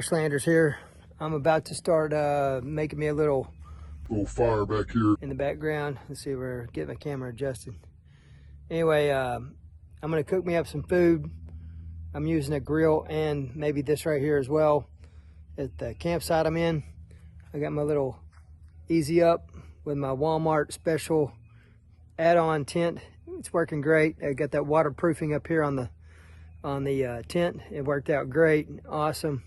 Ashlanders here. I'm about to start making me a little fire back here in the background. Let's see, we're getting my camera adjusted. Anyway, I'm gonna cook me up some food. I'm using a grill and maybe this right here as well at the campsite I'm in. I got my little Easy Up with my Walmart special add-on tent. It's working great. I got that waterproofing up here on the tent. It worked out great, awesome.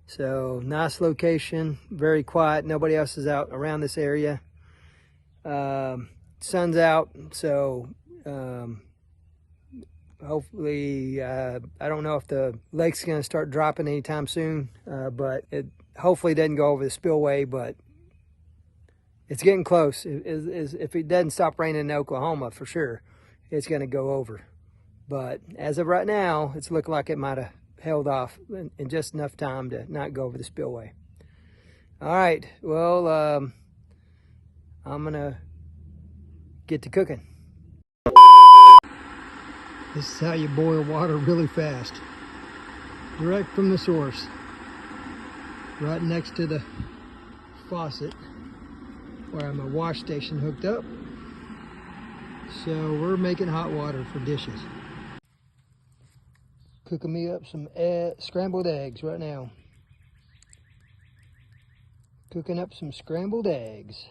So nice location, very quiet. Nobody else is out around this area. Sun's out, so hopefully, I don't know if the lake's gonna start dropping anytime soon, but it hopefully doesn't go over the spillway, but it's getting close. If it doesn't stop raining in Oklahoma, for sure, it's gonna go over. But as of right now, it's looking like it might have held off in just enough time to not go over the spillway. All right, well, I'm gonna get to cooking. This is how you boil water really fast. Direct from the source. Right next to the faucet where I have my wash station hooked up. So we're making hot water for dishes. Cooking me up some scrambled eggs right now. Cooking up some scrambled eggs.